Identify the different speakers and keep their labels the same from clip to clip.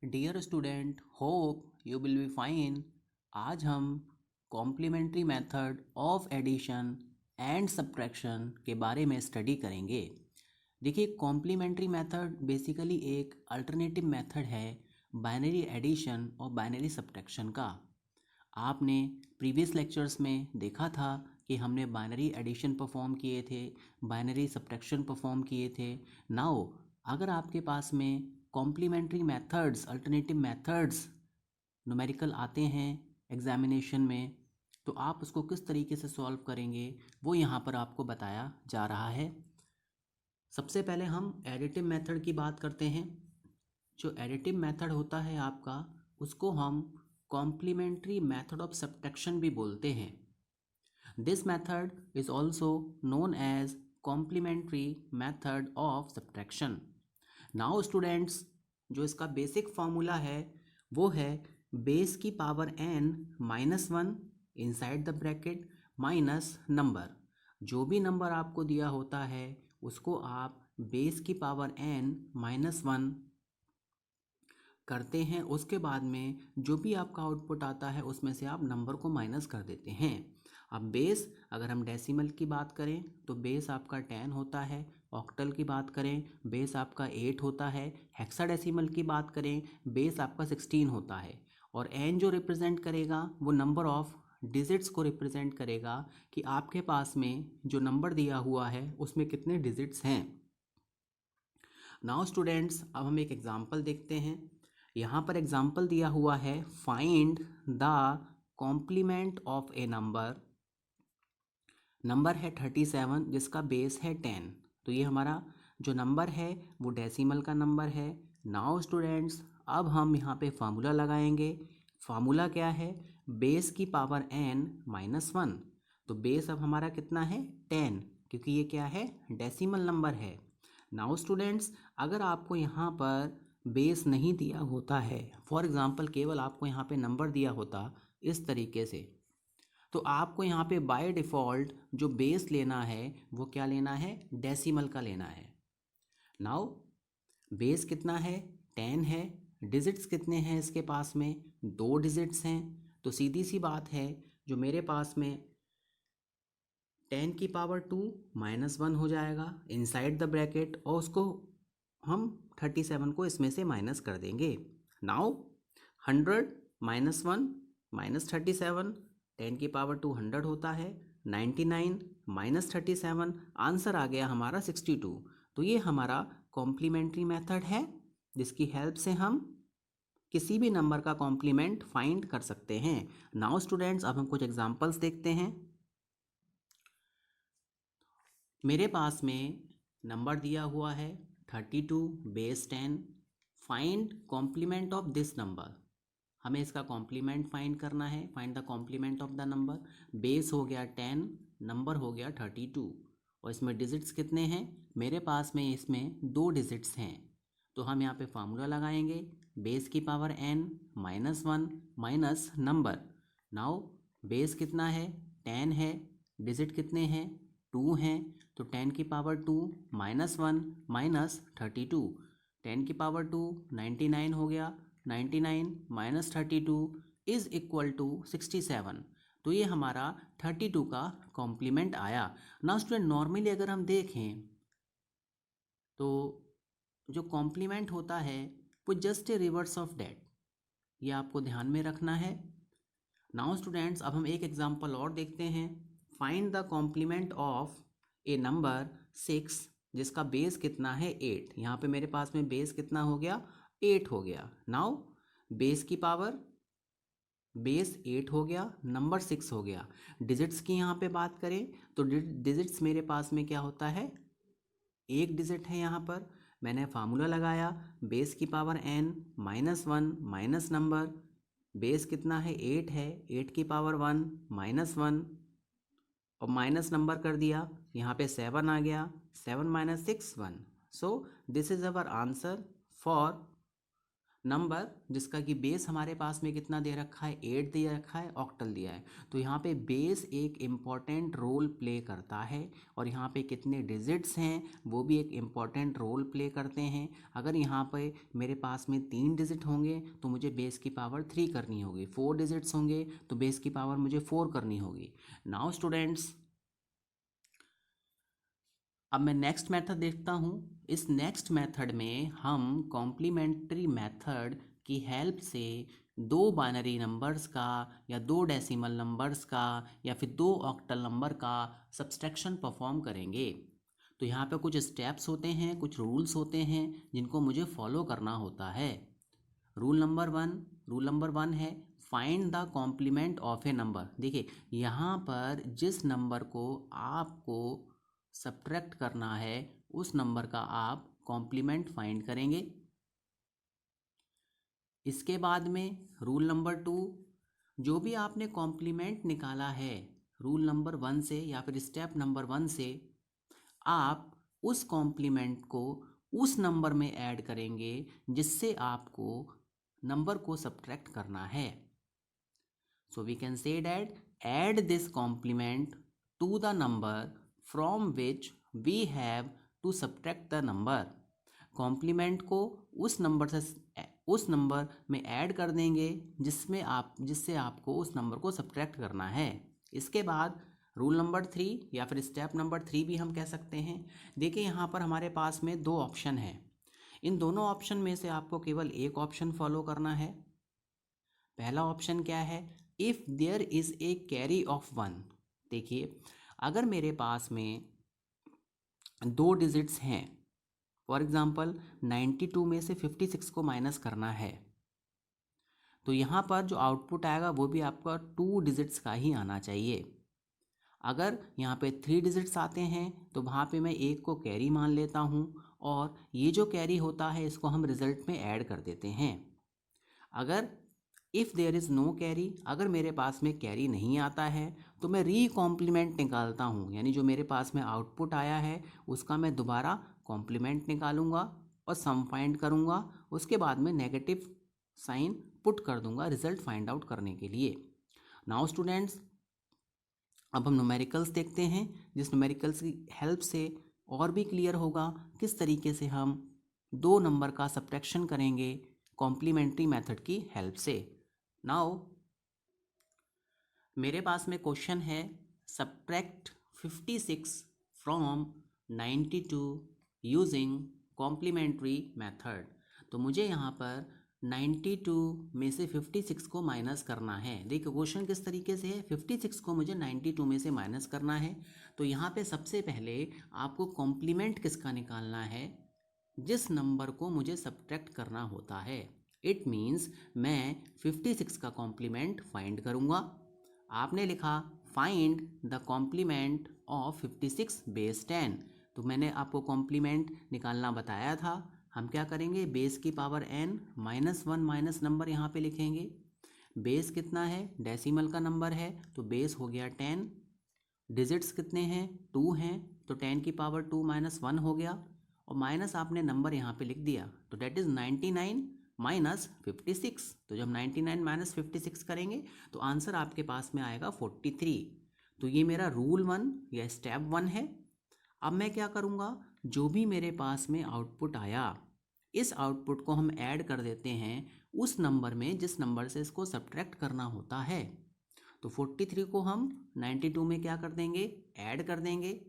Speaker 1: Dear student, hope you will be fine. आज हम complementary method of addition and subtraction के बारे में स्टडी करेंगे। देखिए, कॉम्प्लीमेंट्री मेथड बेसिकली एक अल्टरनेटिव मेथड है बाइनरी एडिशन और बाइनरी सब्ट्रैक्शन का। आपने प्रीवियस लेक्चर्स में देखा था कि हमने बाइनरी एडिशन परफॉर्म किए थे, बाइनरी सब्ट्रैक्शन परफॉर्म किए थे। नाउ अगर आपके पास में complementary methods, alternative methods numerical आते हैं एग्जामिनेशन में, तो आप उसको किस तरीके से सॉल्व करेंगे वो यहाँ पर आपको बताया जा रहा है। सबसे पहले हम एडिटिव मेथड की बात करते हैं। जो एडिटिव मेथड होता है आपका, उसको हम कॉम्प्लीमेंट्री मेथड ऑफ सब्ट्रैक्शन भी बोलते हैं। This method is also known as complementary method of subtraction. Now students, जो इसका बेसिक फॉर्मूला है वो है बेस की power n -1 inside the bracket minus number. जो भी नंबर आपको दिया होता है उसको आप बेस की पावर n -1 करते हैं। उसके बाद में जो भी आपका आउटपुट आता है उसमें से आप नंबर को माइनस कर देते हैं। अब बेस, अगर हम डेसिमल की बात करें तो बेस आपका 10 होता है। ऑक्टल की बात करें बेस आपका 8 होता है। हेक्साडेसिमल की बात करें बेस आपका 16 होता है। और एन जो रिप्रेजेंट करेगा वो नंबर ऑफ डिजिट्स को रिप्रेजेंट करेगा कि आपके पास में जो नंबर दिया हुआ है उसमें कितने डिजिट्स हैं। नाउ स्टूडेंट्स, अब हम एक एग्जांपल देखते हैं। यहाँ पर एग्जांपल दिया हुआ है, find the complement of a number. Number है 37 जिसका बेस है 10। तो ये हमारा जो नंबर है वो डेसिमल का नंबर है। नाउ स्टूडेंट्स, अब हम यहाँ पे फार्मूला लगाएंगे। फार्मूला क्या है? बेस की पावर n -1। तो बेस अब हमारा कितना है? 10, क्योंकि ये क्या है? डेसिमल नंबर है। नाउ स्टूडेंट्स, अगर आपको यहाँ पर बेस नहीं दिया होता है, फॉर एग्जांपल केवल आपको यहाँ पे नंबर दिया होता इस तरीके से, तो आपको यहाँ पे बाय डिफ़ॉल्ट जो बेस लेना है वो क्या लेना है? डेसिमल का लेना है। नाउ बेस कितना है? 10 है। डिजिट्स कितने हैं इसके पास में? 2 डिजिट्स हैं। तो सीधी सी बात है, जो मेरे पास में 10 की पावर 2 -1 हो जाएगा इनसाइड द ब्रैकेट, और उसको हम 37 को इसमें से माइनस कर देंगे। नाउ 100 -1 -37, 10 की पावर 2 100 होता है। 99 -37, आंसर आ गया हमारा 62। तो ये हमारा कॉम्प्लीमेंट्री मेथड है जिसकी हेल्प से हम किसी भी नंबर का कॉम्प्लीमेंट फाइंड कर सकते हैं। नाउ स्टूडेंट्स, अब हम कुछ एग्जांपल्स देखते हैं। मेरे पास में नंबर दिया हुआ है 32 base 10। Find complement of this number. हमें इसका कॉम्प्लीमेंट फाइंड करना है। Find the complement of the number. Base हो गया 10, नंबर हो गया 32, और इसमें डिजिट्स कितने हैं? मेरे पास में इसमें 2 डिजिट्स हैं। तो हम यहाँ पे फार्मूला लगाएंगे, बेस की power n -1 minus number. Now base कितना है? 10 है। डिजिट कितने हैं? 2 हैं। तो 10 की पावर 2 -1 माइनस 32, 10 की पावर 2 99 हो गया। 99 माइनस 32 इज इक्वल टू 67। तो ये हमारा 32 का कॉम्प्लीमेंट आया। ना स्टूडेंट, नॉर्मली अगर हम देखें तो जो कॉम्प्लीमेंट होता है वो just a reverse of that, ये आपको ध्यान में रखना है। नाउ स्टूडेंट्स, अब हम एक एग्जांपल और देखते हैं। Find the complement of a number 6 जिसका बेस कितना है? 8। यहाँ पे मेरे पास में बेस कितना हो गया? 8 हो गया। नाउ बेस की पावर, बेस 8 हो गया, नंबर 6 हो गया। डिजिट्स की यहाँ पे बात करें तो डिजिट्स मेरे पास में क्या होता है? एक डिजिट है। यहाँ पर मैंने फार्मूला लगाया, बेस की power n -1 minus number. Base कितना है? 8 है। 8 की पावर 1 -1 और माइनस नंबर कर दिया। यहाँ पे 7 आ गया। 7 - 6 1। So this is our answer for number जिसका कि बेस हमारे पास में कितना दे रखा है, 8 दे रखा है, ऑक्टल दिया है। तो यहाँ पे बेस एक इम्पॉर्टेंट रोल प्ले करता है और यहाँ पे कितने डिजिट्स हैं वो भी एक इम्पॉर्टेंट रोल प्ले करते हैं। अगर यहाँ पे मेरे पास में 3 डिजिट होंगे तो मुझे बेस की पावर 3 करनी होगी, 4 डिजिट्स होंगे तो बेस की पावर मुझे 4 करनी होगी। नाउ स्टूडेंट्स, अब मैं नेक्स्ट मेथड देखता हूँ। इस नेक्स्ट मेथड में हम कॉम्प्लीमेंट्री मेथड की हेल्प से दो बाइनरी नंबर्स का या दो डेसिमल नंबर्स का या फिर दो ऑक्टल नंबर का सब्सट्रैक्शन परफॉर्म करेंगे। तो यहाँ पे कुछ स्टेप्स होते हैं, कुछ रूल्स होते हैं जिनको मुझे फॉलो करना होता है। रूल नंबर वन है find the complement of a number. देखिए यहाँ पर जिस नंबर को आपको सब्ट्रैक्ट करना है उस नंबर का आप कॉम्प्लीमेंट फाइंड करेंगे। इसके बाद में रूल नंबर 2, जो भी आपने कॉम्प्लीमेंट निकाला है रूल नंबर 1 से या फिर स्टेप नंबर 1 से, आप उस कॉम्प्लीमेंट को उस नंबर में ऐड करेंगे जिससे आपको नंबर को सब्ट्रैक्ट करना है। So we can say that add this complement to the number from which we have to subtract the number. Complement को उस नंबर में ऐड कर देंगे जिससे आपको उस नंबर को सब्ट्रैक्ट करना है। इसके बाद रूल नंबर 3 या फिर स्टेप नंबर 3 भी हम कह सकते हैं। देखिए यहाँ पर हमारे पास में दो ऑप्शन है, इन दोनों ऑप्शन में से आपको केवल एक ऑप्शन फॉलो करना है। पहला ऑप्शन क्या है, if there is a carry of 1। देखिए अगर मेरे पास में दो डिजिट्स हैं, फॉर एग्जांपल 92 में से 56 को माइनस करना है, तो यहाँ पर जो आउटपुट आएगा वो भी आपका 2 डिजिट्स का ही आना चाहिए। अगर यहाँ पे 3 डिजिट्स आते हैं तो वहाँ पे मैं एक को कैरी मान लेता हूँ और ये जो कैरी होता है इसको हम रिजल्ट में ऐड कर देते हैं। अगर if there is no carry, अगर मेरे पास में कैरी नहीं आता है तो मैं री कॉम्प्लीमेंट निकालता हूँ, यानी जो मेरे पास में आउटपुट आया है उसका मैं दोबारा कॉम्प्लीमेंट निकालूंगा और सम फाइंड करूँगा। उसके बाद में नेगेटिव साइन पुट कर दूंगा रिजल्ट फाइंड आउट करने के लिए। नाउ स्टूडेंट्स, अब हम न्यूमेरिकल्स देखते हैं, जिस न्यूमेरिकल्स की हेल्प से और भी क्लियर होगा किस तरीके से हम दो नंबर का सब्ट्रैक्शन करेंगे कॉम्प्लीमेंट्री मेथड की हेल्प से। नाउ मेरे पास में क्वेश्चन है subtract 56 from 92 using complementary method. तो मुझे यहाँ पर 92 में से 56 को माइनस करना है। देखिए क्वेश्चन किस तरीके से है, 56 को मुझे 92 में से माइनस करना है। तो यहाँ पे सबसे पहले आपको कॉम्प्लीमेंट किसका निकालना है, जिस नंबर को मुझे सब्ट्रैक्ट करना होता है। इट मीन्स मैं 56 का कॉम्प्लीमेंट फाइंड करूँगा। आपने लिखा find the complement of 56 base 10, तो मैंने आपको कॉम्प्लीमेंट निकालना बताया था। हम क्या करेंगे, बेस की पावर n -1 माइनस नंबर यहाँ पे लिखेंगे। बेस कितना है, डेसिमल का नंबर है तो बेस हो गया 10। डिजिट्स कितने हैं, 2 हैं, तो 10 की पावर 2 माइनस 1 हो गया और माइनस आपने नंबर यहाँ पे लिख दिया, तो डेट इज़ 99 माइनस 56। तो जब 99 माइनस 56 करेंगे तो आंसर आपके पास में आएगा 43। तो ये मेरा रूल 1 या स्टेप 1 है। अब मैं क्या करूँगा, जो भी मेरे पास में आउटपुट आया इस आउटपुट को हम ऐड कर देते हैं उस नंबर में जिस नंबर से इसको सब्ट्रैक्ट करना होता है। तो 43 को हम 92 में क्या कर देंगे, ऐड कर देंगे।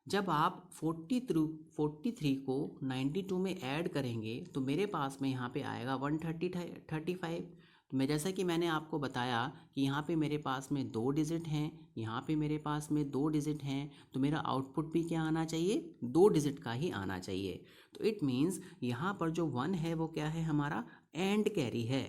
Speaker 1: जब आप 43 को 92 में ऐड करेंगे तो मेरे पास में यहाँ पे आएगा 135। तो मैं जैसा कि मैंने आपको बताया कि यहाँ पे मेरे पास में 2 डिजिट हैं, यहाँ पे मेरे पास में 2 डिजिट हैं, तो मेरा आउटपुट भी क्या आना चाहिए, 2 डिजिट का ही आना चाहिए। तो इट मीन्स यहाँ पर जो 1 है वो क्या है, हमारा एंड कैरी है।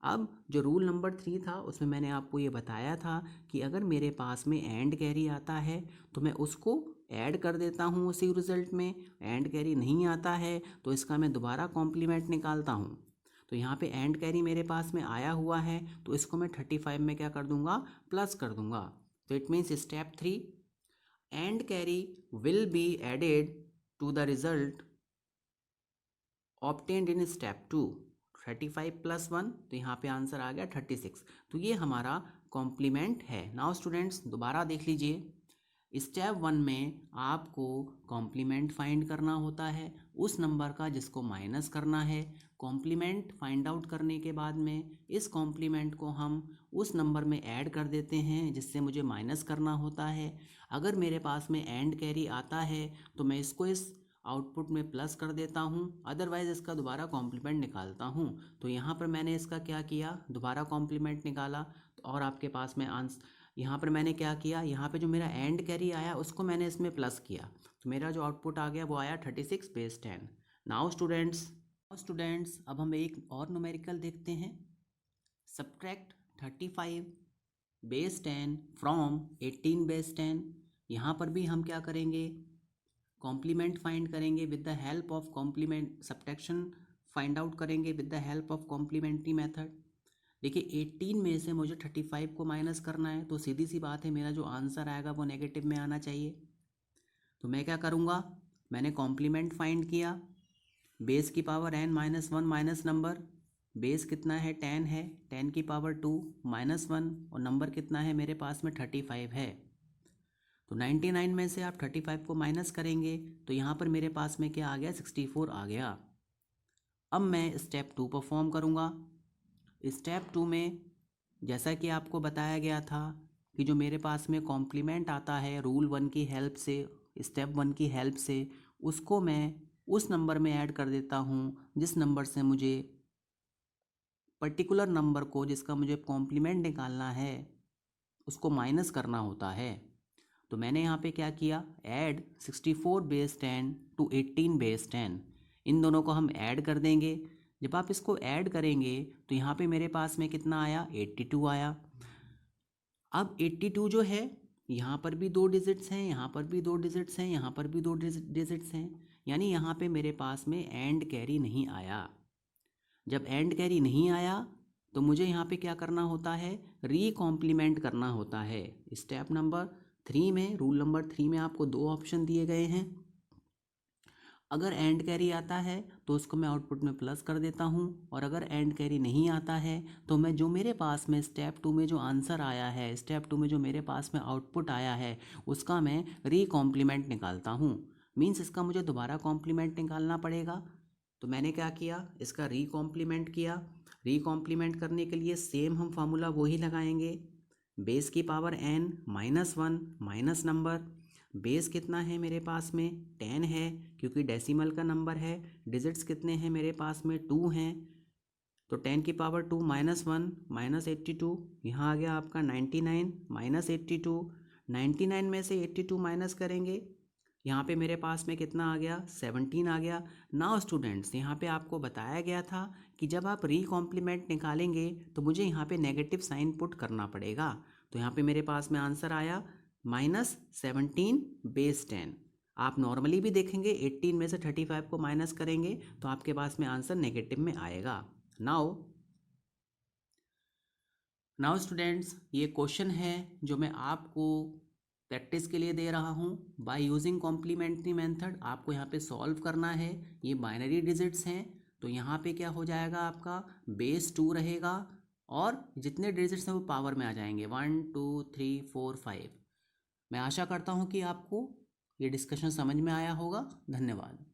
Speaker 1: अब जो रूल नंबर 3 था उसमें मैंने आपको ये बताया था कि अगर मेरे पास में एंड कैरी आता है तो मैं उसको ऐड कर देता हूँ उसी रिजल्ट में। एंड कैरी नहीं आता है तो इसका मैं दोबारा कॉम्प्लीमेंट निकालता हूँ। तो यहाँ पे एंड कैरी मेरे पास में आया हुआ है तो इसको मैं 35 में क्या कर दूँगा, प्लस कर दूँगा। तो it means step 3, and carry will be added to the result obtained in step 2 35 + 1, तो यहाँ पे आंसर आ गया 36। तो ये हमारा कॉम्प्लीमेंट है। नाउ स्टूडेंट्स दोबारा देख लीजिए, स्टेप 1 में आपको कॉम्प्लीमेंट फाइंड करना होता है उस नंबर का जिसको माइनस करना है। कॉम्प्लीमेंट फाइंड आउट करने के बाद में इस कॉम्प्लीमेंट को हम उस नंबर में ऐड कर देते हैं जिससे मुझे माइनस करना होता है। अगर मेरे पास में एंड कैरी आता है तो मैं इसको इस आउटपुट में प्लस कर देता हूँ, अदरवाइज़ इसका दोबारा कॉम्प्लीमेंट निकालता हूँ। तो यहाँ पर मैंने इसका क्या किया, दोबारा कॉम्प्लीमेंट निकाला और आपके पास में आंसर, यहाँ पर मैंने क्या किया, यहाँ पे जो मेरा एंड कैरी आया उसको मैंने इसमें प्लस किया, तो मेरा जो आउटपुट आ गया वो आया 36 + 10। नाउ स्टूडेंट्स अब हम एक और न्यूमेरिकल देखते हैं। Subtract 35 + 10 from 18 + 10। यहाँ पर भी हम क्या करेंगे, कॉम्प्लीमेंट फाइंड करेंगे with the help of complement, subtraction find out करेंगे with the help of complementary method. देखिए 18 में से मुझे 35 को माइनस करना है, तो सीधी सी बात है मेरा जो आंसर आएगा वो नेगेटिव में आना चाहिए। तो मैं क्या करूँगा, मैंने कॉम्प्लीमेंट फाइंड किया, बेस की power n - 1 minus number, base कितना है 10 है, 10 की पावर 2 -1 और नंबर कितना है मेरे पास में 35 है। तो 99 में से आप 35 को माइनस करेंगे तो यहाँ पर मेरे पास में क्या आ गया, 64 आ गया। अब मैं स्टेप 2 परफॉर्म करूँगा। स्टेप 2 में जैसा कि आपको बताया गया था कि जो मेरे पास में कॉम्प्लीमेंट आता है रूल 1 की हेल्प से, स्टेप 1 की हेल्प से, उसको मैं उस नंबर में ऐड कर देता हूँ जिस नंबर से मुझे पर्टिकुलर नंबर को, जिसका मुझे कॉम्प्लीमेंट निकालना है, उसको माइनस करना होता है। तो मैंने यहाँ पे क्या किया, ऐड 64 + 10 टू 18 + 10, इन दोनों को हम ऐड कर देंगे। जब आप इसको ऐड करेंगे तो यहाँ पे मेरे पास में कितना आया, 82 आया। अब 82 जो है, यहाँ पर भी 2 डिजिट्स हैं, यहाँ पर भी 2 डिजिट्स हैं, यहाँ पर भी 2 डिजिट्स हैं, यानी यहाँ पे मेरे पास में एंड कैरी नहीं आया। जब एंड कैरी नहीं आया तो मुझे यहाँ पे क्या करना होता है, रीकॉम्प्लीमेंट करना होता है। स्टेप नंबर 3 में, रूल नंबर 3 में आपको 2 ऑप्शन दिए गए हैं। अगर एंड कैरी आता है तो उसको मैं आउटपुट में प्लस कर देता हूँ, और अगर एंड कैरी नहीं आता है तो मैं जो मेरे पास में स्टेप 2 में जो आंसर आया है, स्टेप 2 में जो मेरे पास में आउटपुट आया है, उसका मैं रीकॉम्प्लीमेंट निकालता हूँ। मीन्स इसका मुझे दोबारा कॉम्प्लीमेंट निकालना पड़ेगा। तो मैंने क्या किया, इसका रीकॉम्प्लीमेंट किया। रीकॉम्प्लीमेंट करने के लिए सेम हम फार्मूला वही लगाएंगे, बेस की power n - 1 minus number, base कितना है मेरे पास में 10 है क्योंकि डेसिमल का नंबर है, डिजिट्स कितने हैं मेरे पास में 2 हैं, तो 10 की पावर 2 -1 -82, यहाँ आ गया आपका 99 -82। 99 में से 82 माइनस करेंगे, यहाँ पे मेरे पास में कितना आ गया, 17 आ गया। नाउ स्टूडेंट्स यहाँ पे आपको बताया गया था कि जब आप रीकॉम्प्लीमेंट निकालेंगे तो मुझे यहाँ पे नेगेटिव साइन पुट करना पड़ेगा। तो यहाँ पे मेरे पास में आंसर आया -17 + 10। आप नॉर्मली भी देखेंगे 18 में से 35 को माइनस करेंगे तो आपके पास में आंसर नेगेटिव में आएगा। नाउ स्टूडेंट्स ये क्वेश्चन है जो मैं आपको प्रैक्टिस के लिए दे रहा हूँ। बाय यूजिंग कॉम्प्लीमेंट्री मेथड आपको यहाँ पे सॉल्व करना है। ये बाइनरी डिजिट्स हैं तो यहाँ पे क्या हो जाएगा, आपका बेस 2 रहेगा और जितने डिजिट्स हैं वो पावर में आ जाएंगे, 1 2 3 4 5। मैं आशा करता हूँ कि आपको ये डिस्कशन समझ में आया होगा। धन्यवाद।